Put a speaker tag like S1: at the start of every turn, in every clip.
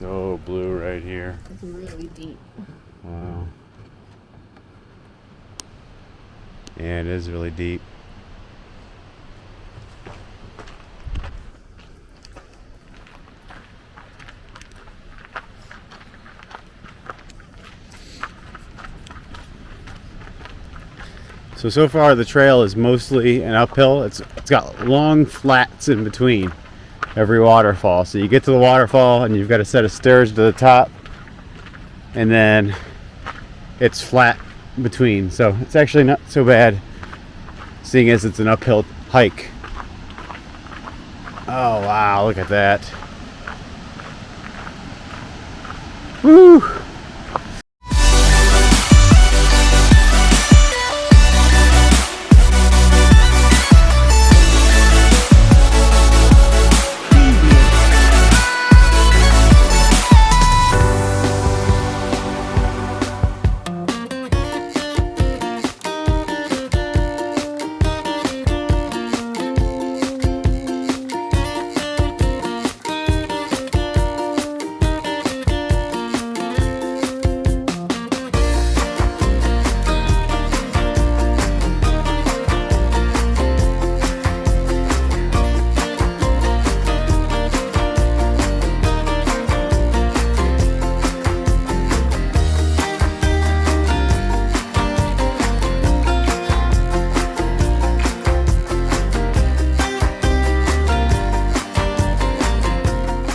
S1: so blue right here.
S2: It's really deep.
S1: Wow. Yeah, it is really deep. So far the trail is mostly an uphill. It's got long flats in between every waterfall. So you get to the waterfall and you've got a set of stairs to the top, and then it's flat between. So it's actually not so bad, seeing as it's an uphill hike. Oh wow, look at that. Woo!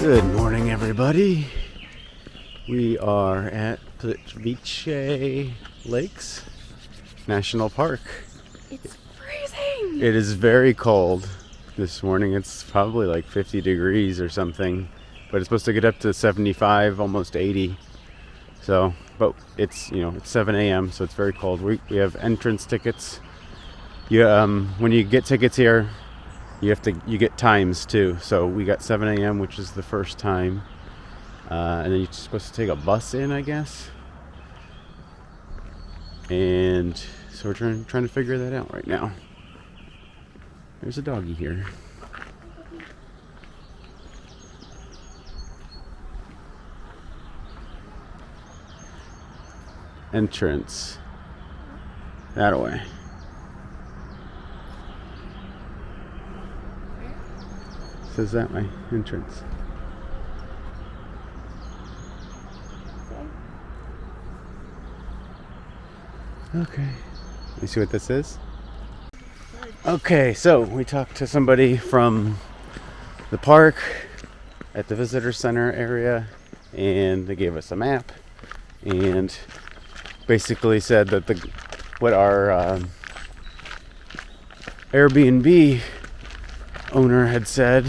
S1: Good morning, everybody. We are at Plitvice Lakes National Park.
S2: It's freezing!
S1: It is very cold this morning. It's probably like 50 degrees or something, but it's supposed to get up to 75, almost 80. So, but it's, it's 7 a.m., so it's very cold. We have entrance tickets. When you get tickets here, you get times too. So we got 7 a.m., which is the first time, and then you're supposed to take a bus in, I guess. And so we're trying to figure that out right now. There's a doggy here. Entrance that way. Says that way, entrance. Okay. You see what this is? Okay, so we talked to somebody from the park at the visitor center area, and they gave us a map and basically said that what our Airbnb owner had said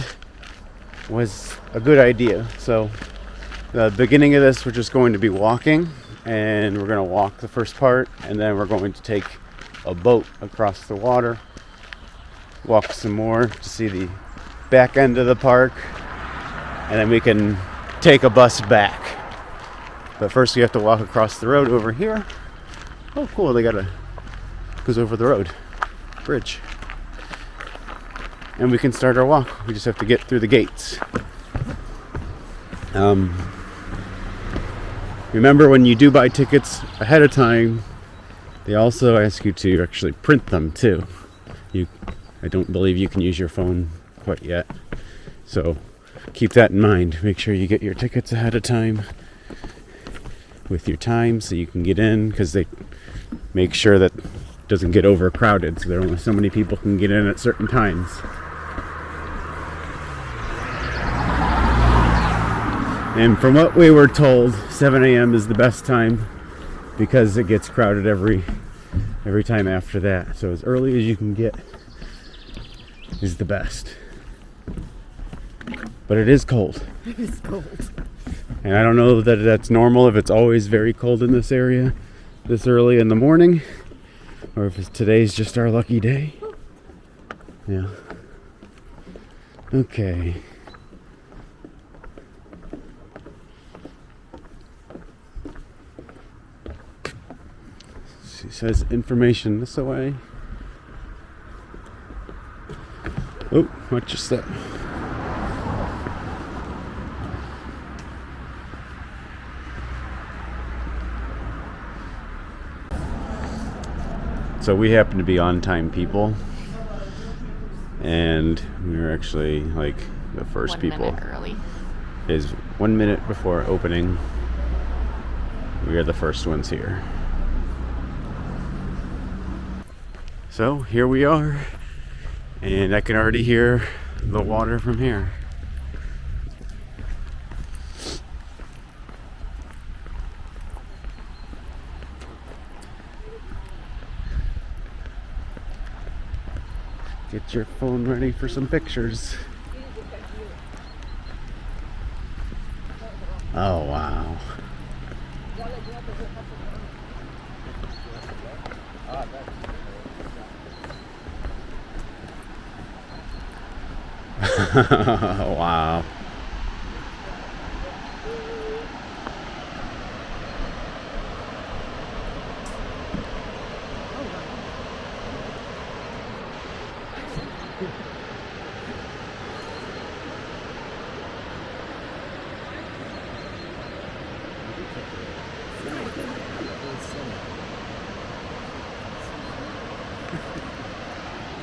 S1: was a good idea. So the beginning of this, we're just going to be walking, and we're going to walk the first part, and then we're going to take a boat across the water, walk some more to see the back end of the park, and then we can take a bus back. But first we have to walk across the road over here. Oh cool, goes over the road bridge. And we can start our walk. We just have to get through the gates. Remember, when you do buy tickets ahead of time, they also ask you to actually print them too. I don't believe you can use your phone quite yet. So keep that in mind. Make sure you get your tickets ahead of time with your time so you can get in, because they make sure that it doesn't get overcrowded, so there are only so many people can get in at certain times. And from what we were told, 7 a.m. is the best time because it gets crowded every time after that. So as early as you can get is the best. But it is cold.
S2: It is cold.
S1: And I don't know that that's normal, if it's always very cold in this area this early in the morning, or if today's just our lucky day. Yeah. Okay. She says information this way. Oh, watch your step. So we happen to be on time people, and we were actually like the first
S2: 1
S1: people.
S2: minute early.
S1: Is 1 minute before opening. We are the first ones here. So here we are, and I can already hear the water from here. Get your phone ready for some pictures. Oh, wow. Wow.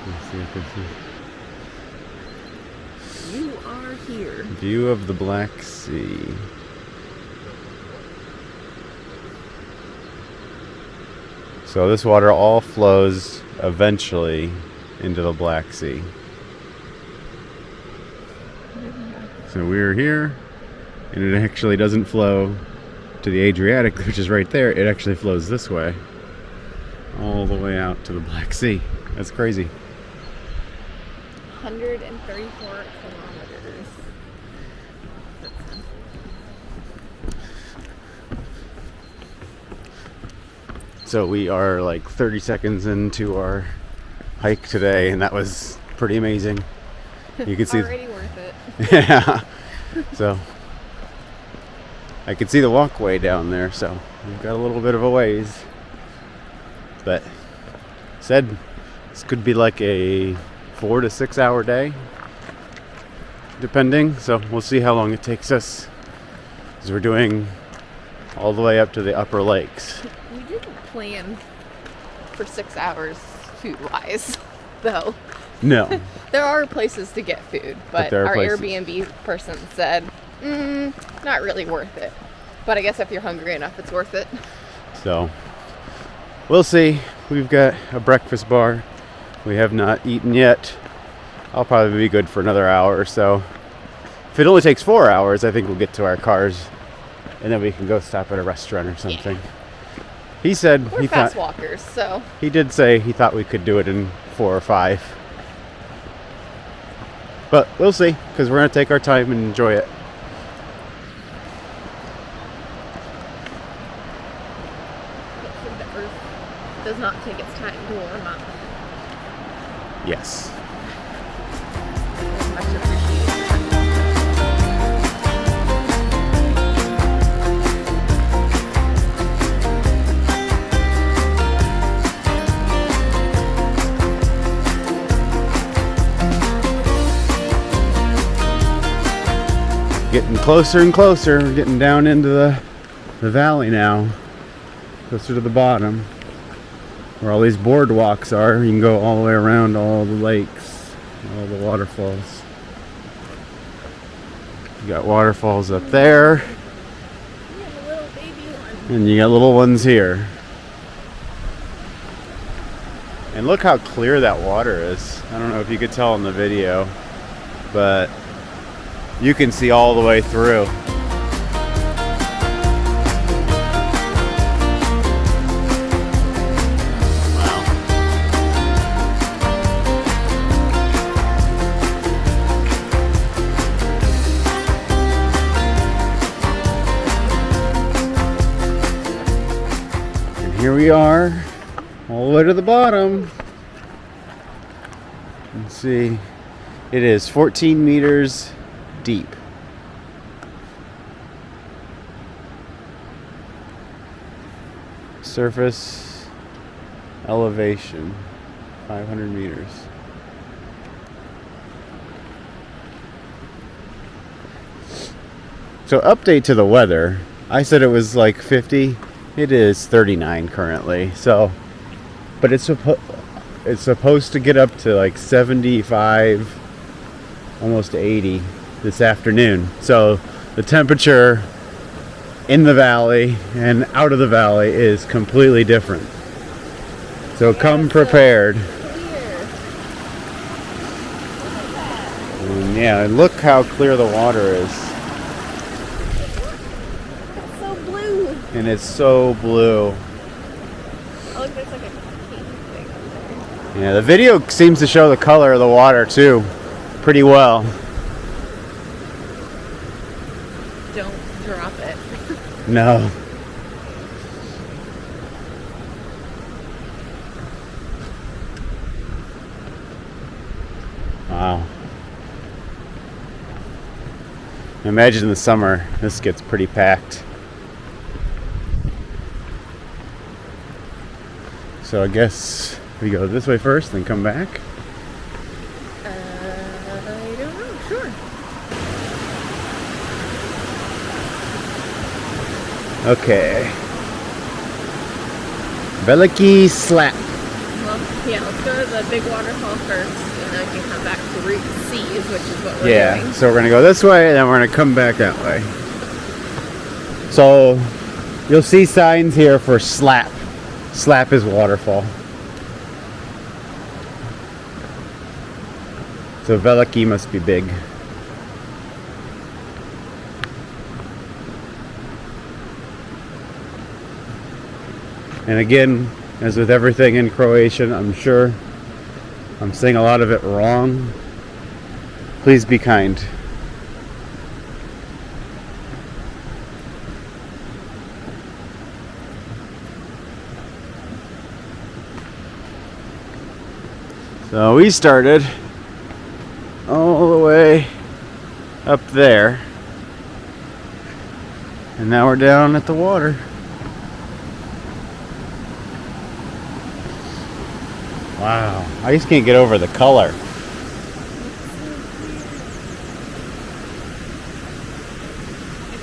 S1: Let's see if I can
S2: You are here.
S1: see. View of the Black Sea. So this water all flows eventually into the Black Sea. So we're here, and it actually doesn't flow to the Adriatic, which is right there. It actually flows this way, all the way out to the Black Sea. That's crazy.
S2: 134 kilometers.
S1: So we are like 30 seconds into our hike today, and that was pretty amazing. You can see
S2: Already worth it.
S1: yeah. So I can see the walkway down there, so we've got a little bit of a ways. But said this could be like a 4 to 6 hour day, depending. So we'll see how long it takes us, because we're doing all the way up to the upper lakes.
S2: We didn't plan for 6 hours food-wise, though.
S1: No.
S2: There are places to get food, but
S1: there are
S2: our
S1: places.
S2: Airbnb person said, not really worth it. But I guess if you're hungry enough, it's worth it.
S1: So we'll see. We've got a breakfast bar. We have not eaten yet. I'll probably be good for another hour or so. If it only takes 4 hours, I think we'll get to our cars, and then we can go stop at a restaurant or something. He said
S2: We're
S1: he
S2: fast
S1: thought
S2: walkers, so
S1: he did say he thought we could do it in 4 or 5. But we'll see, because we're gonna take our time and enjoy it.
S2: the earth does not take its time to warm up.
S1: Yes.
S2: Much appreciated.
S1: Getting closer and closer. We're getting down into the valley now. Closer to the bottom. Where all these boardwalks are. You can go all the way around all the lakes, all the waterfalls. You got waterfalls up there.
S2: We have a little baby one.
S1: And you got little ones here. And look how clear that water is. I don't know if you could tell in the video, but you can see all the way through. Wow. And here we are, all the way to the bottom. Let's see. It is 14 meters deep. Surface elevation 500 meters. So update to the weather. I said it was like 50. It is 39 currently. So but it's supposed to get up to like 75, almost 80 this afternoon. So the temperature in the valley and out of the valley is completely different. So come prepared. And yeah, look how clear the water is.
S2: It's so blue.
S1: And it's so blue.
S2: Oh, look, there's like a cave thing up there.
S1: Yeah, the video seems to show the color of the water too pretty well.
S2: Don't drop it.
S1: No. Wow. Imagine in the summer, this gets pretty packed. So I guess we go this way first, then come back.
S2: I don't know. Sure.
S1: Okay. Plitvice Lakes.
S2: Well, yeah, let's go to the big waterfall first, and then we can come back to Route C's, which is what we're
S1: Yeah,
S2: doing.
S1: so we're gonna go this way, and then we're gonna come back that way. So you'll see signs here for Slap. Slap is waterfall. So Veliki must be big. And again, as with everything in Croatian, I'm sure I'm saying a lot of it wrong. Please be kind. So we started all the way up there, and now we're down at the water. Wow, I just can't get over the color.
S2: If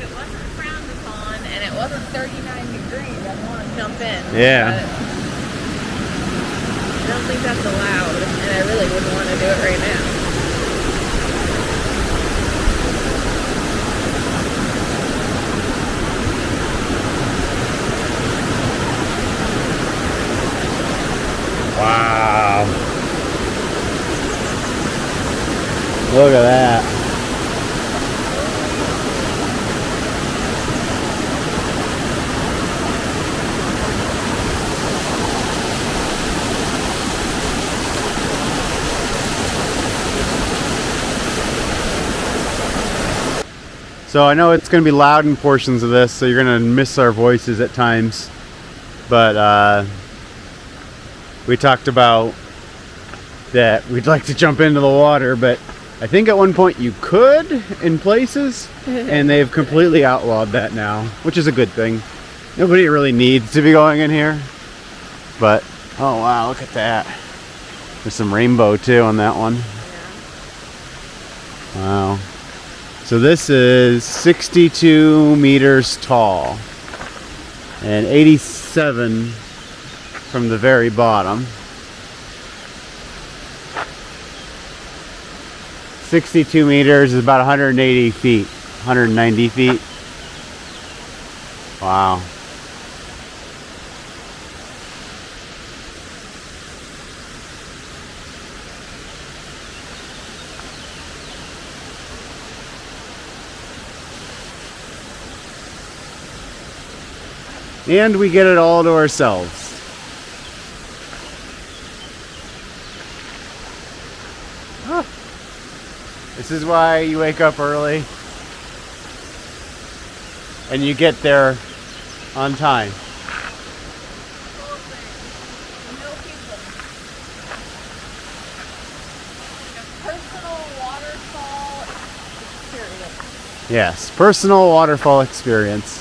S2: it wasn't frowned upon and it wasn't 39 degrees, I'd want to jump in.
S1: Yeah.
S2: But I don't think that's allowed, and I really wouldn't want to do it right now.
S1: Wow. Look at that. So I know it's going to be loud in portions of this, so you're going to miss our voices at times. But we talked about that we'd like to jump into the water, but I think at one point you could in places, and they've completely outlawed that now, which is a good thing. Nobody really needs to be going in here. But, oh wow, look at that. There's some rainbow too on that one. Wow. So this is 62 meters tall and 87 from the very bottom. 62 meters is about 180 feet, 190 feet. Wow. And we get it all to ourselves. Huh. This is why you wake up early and you get there on time. Yes, personal waterfall experience.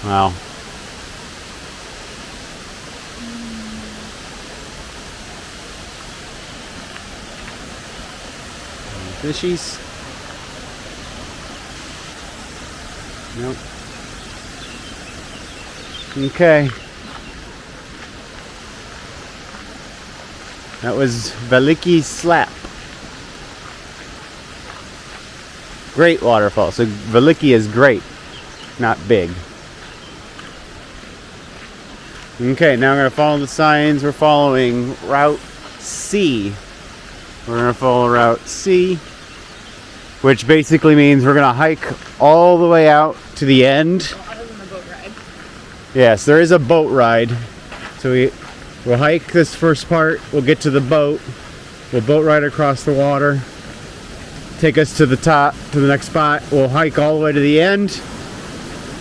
S1: Wow. Fishies? Nope. Okay. That was Plitvice Lakes. Great waterfall. So Plitvice is great, not big. Okay, now I'm going to follow the signs. We're following Route C. We're going to follow Route C, which basically means we're going to hike all the way out to the end.
S2: Well, other than the boat ride.
S1: Yes, there is a boat ride. So we'll hike this first part. We'll get to the boat. We'll boat ride across the water. Take us to the top, to the next spot. We'll hike all the way to the end.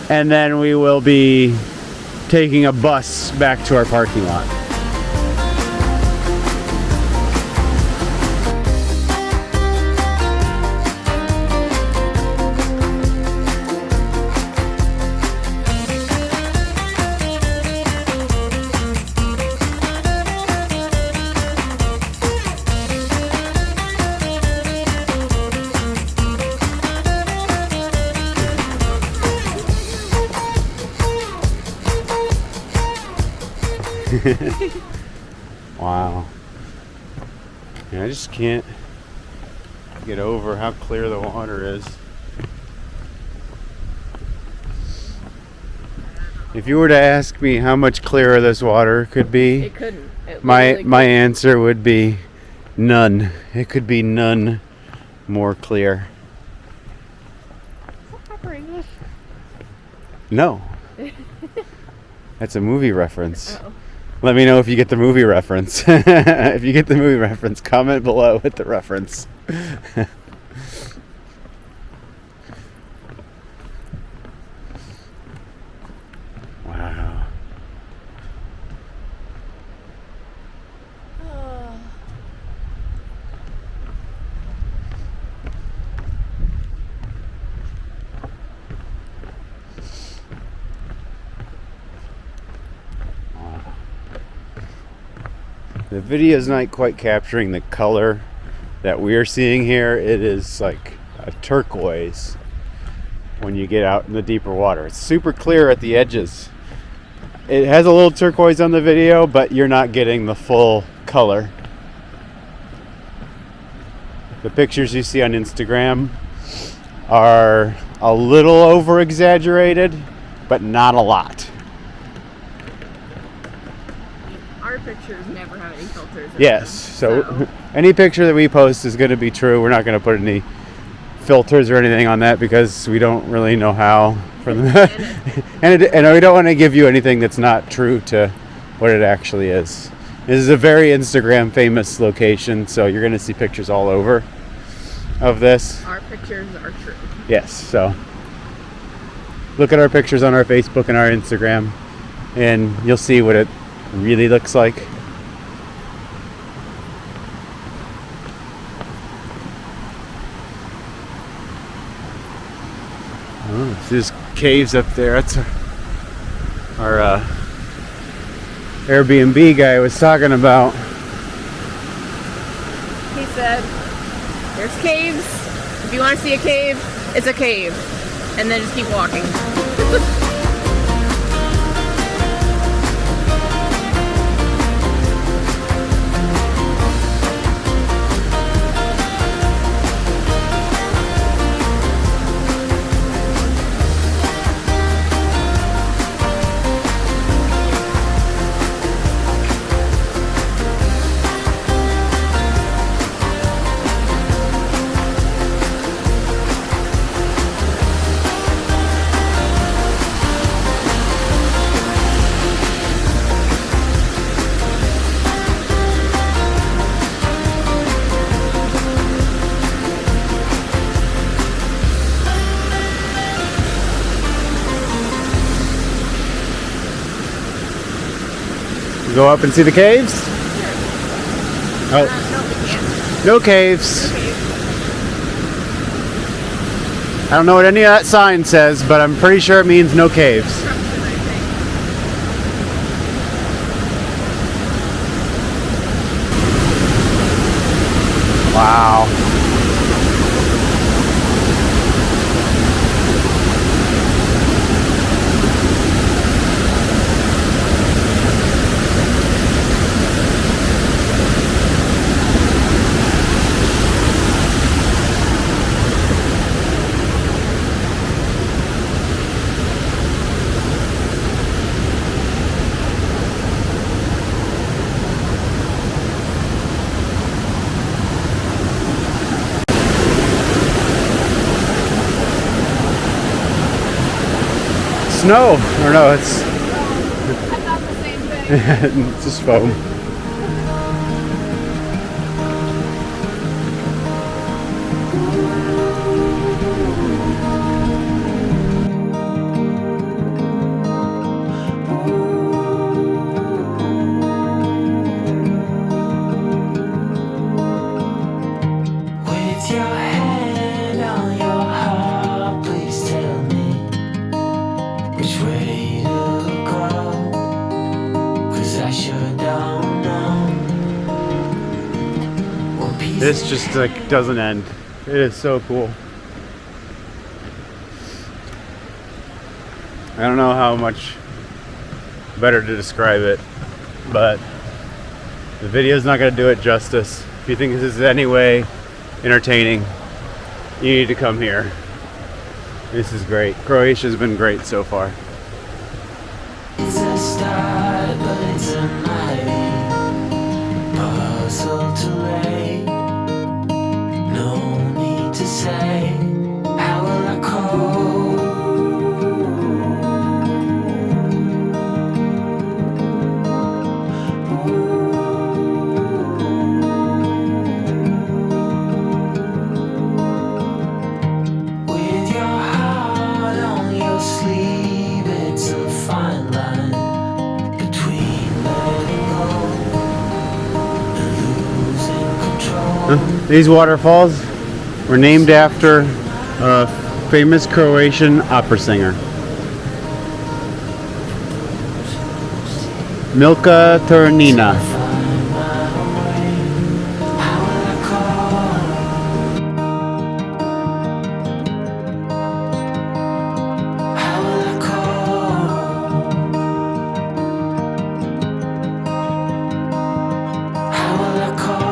S1: And then we will be taking a bus back to our parking lot. Wow. Yeah, I just can't get over how clear the water is. If you were to ask me how much clearer this water could be,
S2: It couldn't. It
S1: my
S2: literally
S1: answer would be none. It could be none more clear.
S2: couldn't.
S1: No. That's a movie reference.
S2: Oh.
S1: Let me know if you get the movie reference. If you get the movie reference, comment below with the reference. Wow. The video is not quite capturing the color that we're seeing here. It is like a turquoise when you get out in the deeper water. It's super clear at the edges. It has a little turquoise on the video, but you're not getting the full color. The pictures you see on Instagram are a little over exaggerated, but not a lot.
S2: Our pictures never have any filters in
S1: Yes,
S2: them,
S1: so any picture that we post is going to be true. We're not going to put any filters or anything on that because we don't really know how. And we don't want to give you anything that's not true to what it actually is. This is a very Instagram famous location, so you're going to see pictures all over of this.
S2: Our pictures are true.
S1: Yes, so look at our pictures on our Facebook and our Instagram, and you'll see what it really looks like. Oh, there's caves up there. That's our Airbnb guy was talking about.
S2: He said, there's caves. If you want to see a cave, it's a cave. And then just keep walking.
S1: Go up and see the caves? Oh,
S2: No, we can't.
S1: no caves.
S2: Okay.
S1: I don't know what any of that sign says, but I'm pretty sure it means no caves.
S2: Construction, I think.
S1: Wow. snow. Or no, it's
S2: I thought the same thing.
S1: it's just foam.
S3: With your hand on your heart, please tell me which way to go, 'cause I sure don't know. One piece
S1: This just like doesn't end. It is so cool. I don't know how much better to describe it, but the video's not going to do it justice. If you think this is any way entertaining, you need to come here. This is great. Croatia's been great so far.
S3: It's a start, but it's a mighty puzzle to lay. No need to say, how will I cope? With your heart on your sleeve, it's a fine line between letting go and losing control.
S1: These waterfalls were named after a famous Croatian opera singer, Milka Turnina.
S3: Find my own way. How will I call? How will I call? How will I call?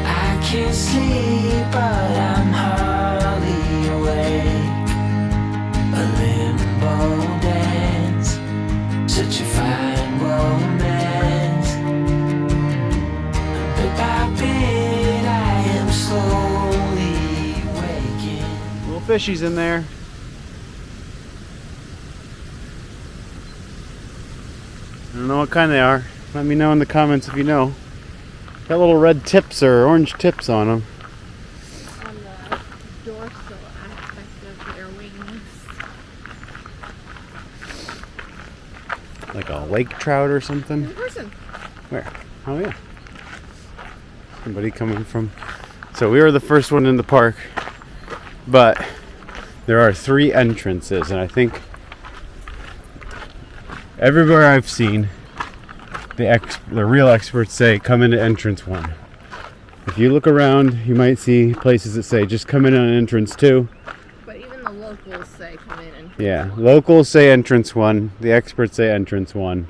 S3: I can't sleep, but I'm hardly awake. A limbo dance, such a fine romance. Bit by bit, I am slowly waking.
S1: Little fishies in there. I don't know what kind they are. Let me know in the comments if you know. Got little red tips or orange tips on them.
S2: On the dorsal aspect of their wings.
S1: Like a lake trout or something.
S2: In person.
S1: Where? Oh yeah. Somebody coming from. So we were the first one in the park, but there are 3 entrances, and I think everywhere I've seen, the real experts say come into entrance 1. If you look around, you might see places that say just come in on entrance 2.
S2: But even the locals say come in and
S1: Yeah, locals say entrance 1. The experts say entrance 1.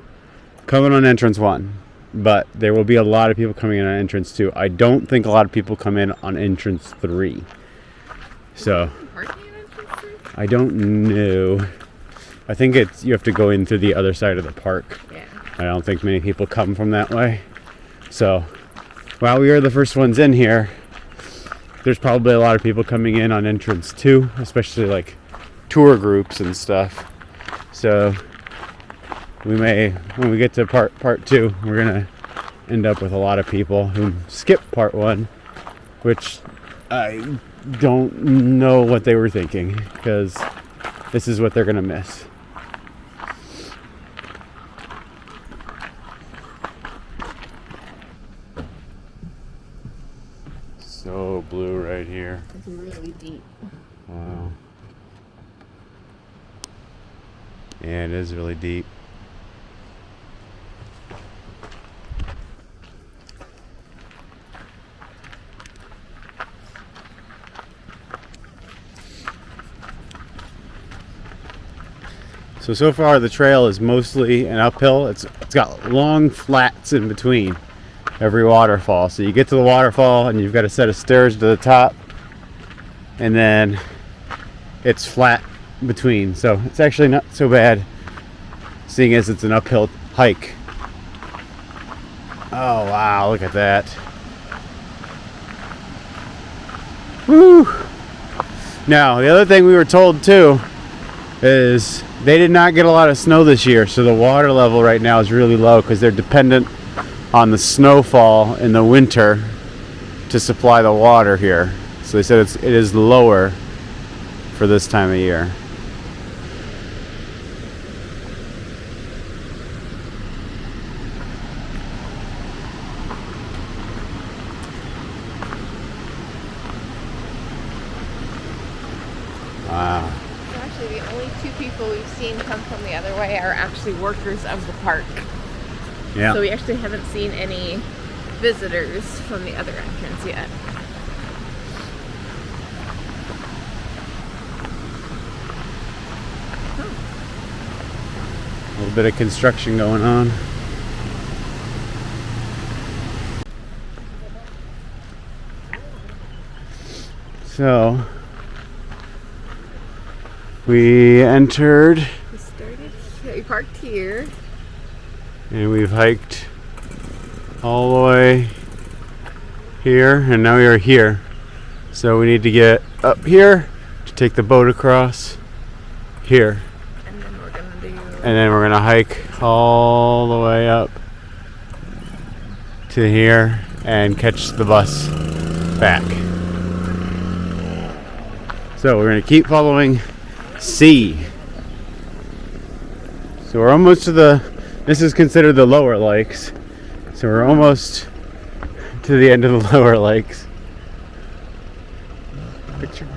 S1: Come in on entrance 1. But there will be a lot of people coming in on entrance 2. I don't think a lot of people come in on entrance 3. So
S2: parking at entrance 3?
S1: I don't know. I think it's you have to go in through the other side of the park.
S2: Yeah.
S1: I don't think many people come from that way. So while we are the first ones in here, there's probably a lot of people coming in on entrance 2, especially like tour groups and stuff. So we may, when we get to part 2, we're gonna end up with a lot of people who skip part 1, which I don't know what they were thinking, because this is what they're gonna miss. So blue right here.
S2: It's really deep.
S1: Wow. Yeah, it is really deep. So far the trail is mostly an uphill. It's got long flats in between every waterfall. So you get to the waterfall and you've got a set of stairs to the top. and then it's flat between. So it's actually not so bad, seeing as it's an uphill hike. Oh wow, look at that. Woo! Now, the other thing we were told too is they did not get a lot of snow this year, so the water level right now is really low because they're dependent on the snowfall in the winter to supply the water here. So they said it is lower for this time of year. Wow.
S2: Actually, the only two people we've seen come from the other way are actually workers of the park.
S1: Yeah.
S2: So we actually haven't seen any visitors from the other entrance yet.
S1: A little bit of construction going on. So we entered
S2: We parked here.
S1: and we've hiked all the way here, and now we are here. So we need to get up here to take the boat across here.
S2: And then we're gonna do.
S1: And then we're gonna hike all the way up to here and catch the bus back. So we're gonna keep following C. So we're almost to this is considered the lower lakes. So we're almost to the end of the lower lakes. Picture.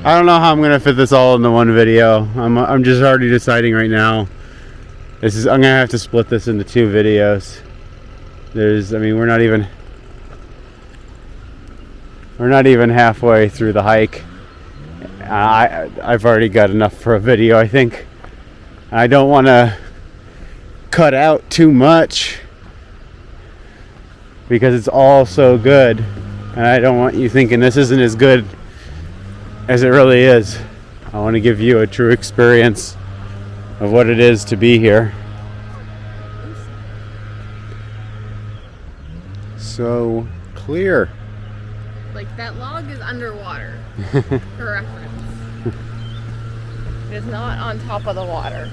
S1: I don't know how I'm gonna fit this all into one video. I'm just already deciding right now. I'm gonna have to split this into 2 videos. We're not even halfway through the hike. I've already got enough for a video, I think. I don't want to cut out too much because it's all so good, and I don't want you thinking this isn't as good as it really is. I want to give you a true experience of what it is to be here. So clear.
S2: Like, that log is underwater, for reference. It is not on top of the water.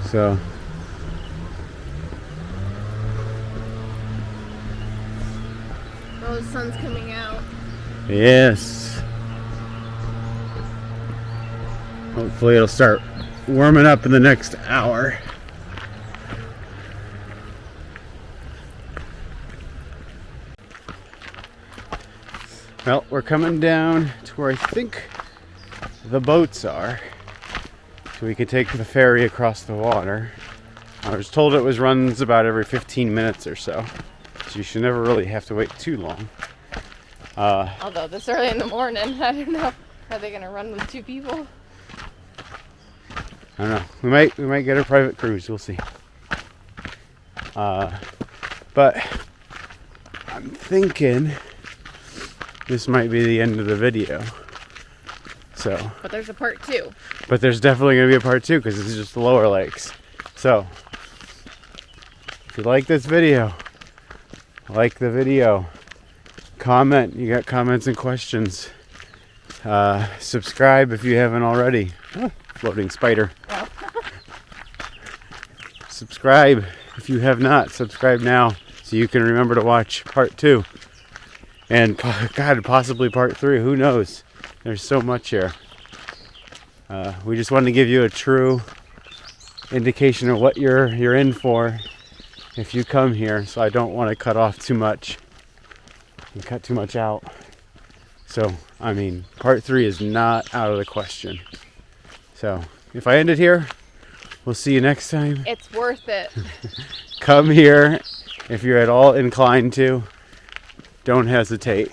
S1: So
S2: Oh, the sun's coming out.
S1: yes. Hopefully it'll start warming up in the next hour. Well, we're coming down to where I think the boats are, so we can take the ferry across the water. I was told it runs about every 15 minutes or so you should never really have to wait too long.
S2: Although this early in the morning, I don't know. Are they gonna run with 2 people?
S1: I don't know. We might get a private cruise. We'll see. But I'm thinking this might be the end of the video. So.
S2: But there's a part 2.
S1: But there's definitely going to be a part 2 because this is just the lower lakes. So, if you like this video, like the video, comment. You got comments and questions. Subscribe if you haven't already. Floating spider.
S2: Oh.
S1: Subscribe if you have not. Subscribe now so you can remember to watch part 2. And God, possibly part 3. Who knows? There's so much here. We just wanted to give you a true indication of what you're in for if you come here. So I don't want to cut off too much and cut too much out. So, I mean, part 3 is not out of the question. So, if I end it here, we'll see you next time.
S2: It's worth it.
S1: Come here if you're at all inclined to. Don't hesitate.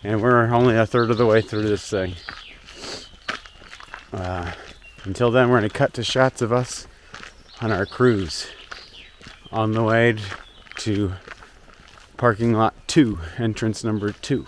S1: And we're only a third of the way through this thing. Until then, we're going to cut to shots of us on our cruise on the way to parking lot 2, entrance number 2.